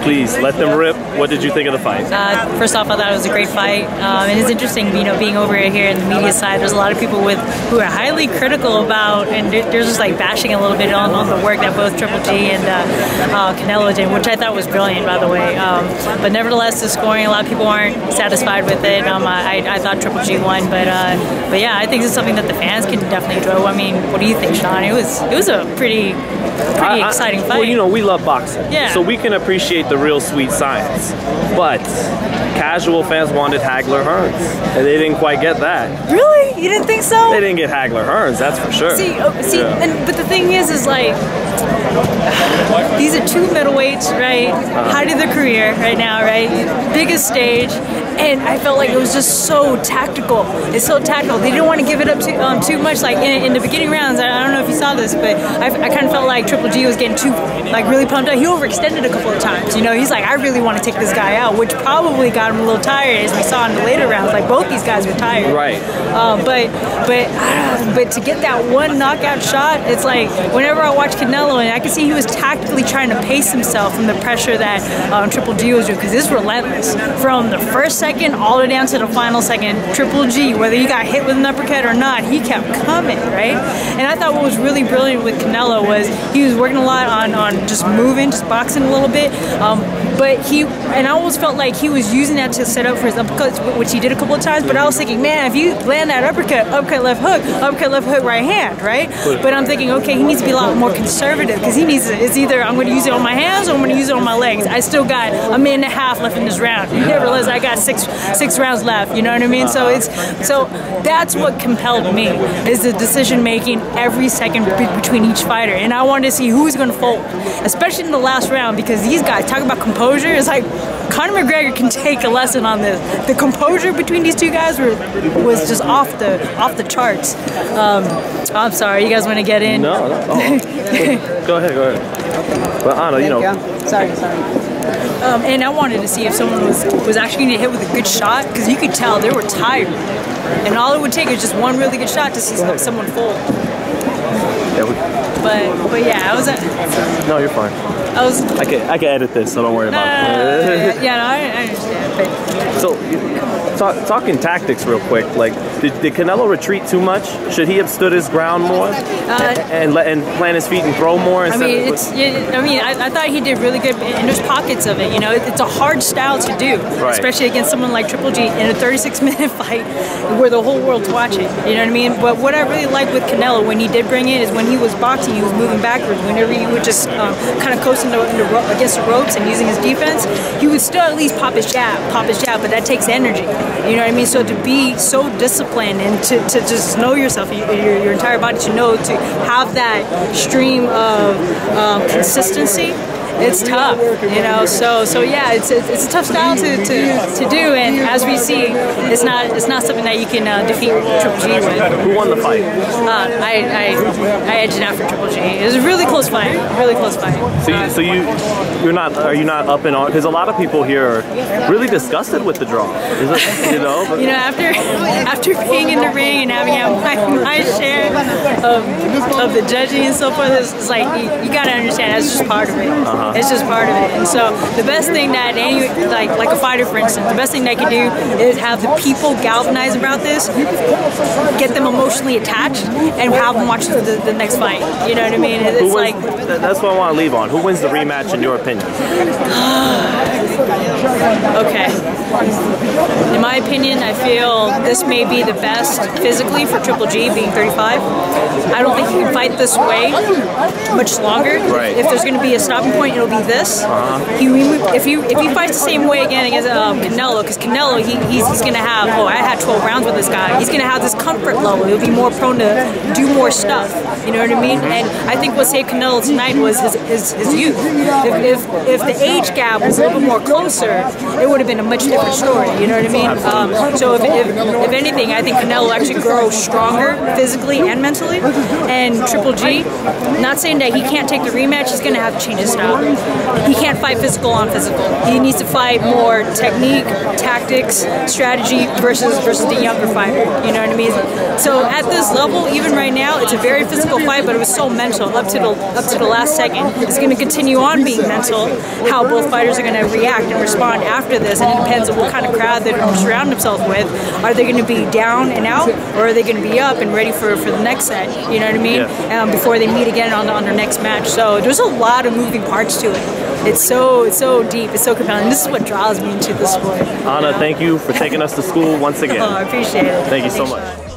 please let them rip. What did you think of the fight? First off, I thought it was a great fight. And it's interesting, you know, being over here in the media side, there's a lot of people who are highly critical about, and they're just like bashing a little bit on the work that both Triple G and Canelo did, which I thought was brilliant, by the way. But nevertheless, the scoring, a lot of people aren't satisfied with it. I thought Triple G won, but yeah, I think it's something that the fans can definitely enjoy. I mean, what do you think, Sean? It was a pretty exciting fight. Well, you know, we love boxing, yeah. So we can appreciate the real sweet science. But casual fans wanted Hagler-Hearns, and they didn't quite get that. Really? You didn't think so? They didn't get Hagler-Hearns, that's for sure. See, but the thing is like, these are two middleweights, right? Height of their career right now, right? Biggest stage. And I felt like it was just so tactical. It's so tactical. They didn't want to give it up too much. Like in the beginning rounds, I don't know if you saw this, but I kind of felt like Triple G was getting too really pumped up. He overextended a couple of times. You know, he's like, I really want to take this guy out, which probably got him a little tired, as we saw in the later rounds. Like both these guys were tired. Right. But to get that one knockout shot, it's like whenever I watch Canelo, and I could see he was tactically trying to pace himself from the pressure that Triple G was doing, because it's relentless from the first second all the way down to the final second. Triple G, whether he got hit with an uppercut or not, he kept coming, right? And I thought what was really brilliant with Canelo was he was working a lot on just moving, just boxing a little bit, and I almost felt like he was using that to set up for his uppercuts, which he did a couple of times, but I was thinking, man, if you land that uppercut left hook, right hand, right? But I'm thinking, okay, he needs to be a lot more conservative, because he needs it's either I'm going to use it on my hands or I'm going to use it on my legs. I still got a minute and a half left in this round. You never realize I got six rounds left, you know what I mean? So that's what compelled me, is the decision making every second between each fighter, and I wanted to see who's going to fold, especially in the last round, because these guys talk about composure. It's like Conor McGregor can take a lesson on this. The composure between these two guys was just off the charts. I'm sorry, you guys want to get in? No. Go ahead. Well, Anna, you know. Sorry. And I wanted to see if someone was actually going to hit with a good shot, because you could tell they were tired. And all it would take is just one really good shot to see someone fold. But yeah, I was at... No, you're fine. I can edit this, so don't worry about it. Yeah, I understand. But, so, talking tactics real quick, like, did Canelo retreat too much? Should he have stood his ground more and plant his feet and throw more? I thought he did really good, and there's pockets of it. You know, it's a hard style to do, especially against someone like Triple G in a 36-minute fight where the whole world's watching. You know what I mean? But what I really liked with Canelo when he did bring it is when he was boxing, he was moving backwards. Whenever he would just kind of coast against the ropes and using his defense, he would still at least pop his jab, but that takes energy. You know what I mean? So to be so disciplined and to just know yourself, your entire body, to know, to have that stream of consistency, it's tough, you know. So yeah, it's a tough style to do, and as we see, it's not something that you can defeat Triple G with. Who won the fight? I edged it out for Triple G. It was a really close fight, So are you not up in on, because a lot of people here are really disgusted with the draw. You know, after being in the ring and having my share of the judging and so forth, it's like you got to understand that's just part of it. It's just part of it. And so the best thing that like a fighter, for instance, the best thing they can do is have the people galvanize about this, get them emotionally attached, and have them watch the next fight. You know what I mean? That's what I want to leave on. Who wins the rematch in your opinion? Okay. In my opinion, I feel this may be the best physically for Triple G, being 35. I don't think he can fight this way much longer. Right. If there's going to be a stopping point, it'll be this. If he fights the same way again against Canelo, because Canelo, he's going to have, I had 12 rounds with this guy. He's going to have this comfort level. He'll be more prone to do more stuff. You know what I mean? And I think what saved Canelo tonight was his youth. If the age gap was a little bit more closer, it would have been a much different story. You know what I mean? So if anything, I think Canelo actually grows stronger physically and mentally. And Triple G, not saying that he can't take the rematch, he's going to have to change his style. He can't fight physical on physical. He needs to fight more technique, tactics, strategy versus the younger fighter. You know what I mean? So at this level, even right now, it's a very physical fight, but it was so mental up to the last second. It's going to continue on being mental, how both fighters are going to react and respond after this, and it depends on what kind of crowd they're going to surround themselves with. Are they going to be down and out, or are they going to be up and ready for the next set? You know what I mean? Yeah. Before they meet again on their next match. So there's a lot of moving parts to it. It's so deep. It's so compelling. This is what draws me into the sport. Anna, thank you for taking us to school once again. Oh, I appreciate it. Thank you so much.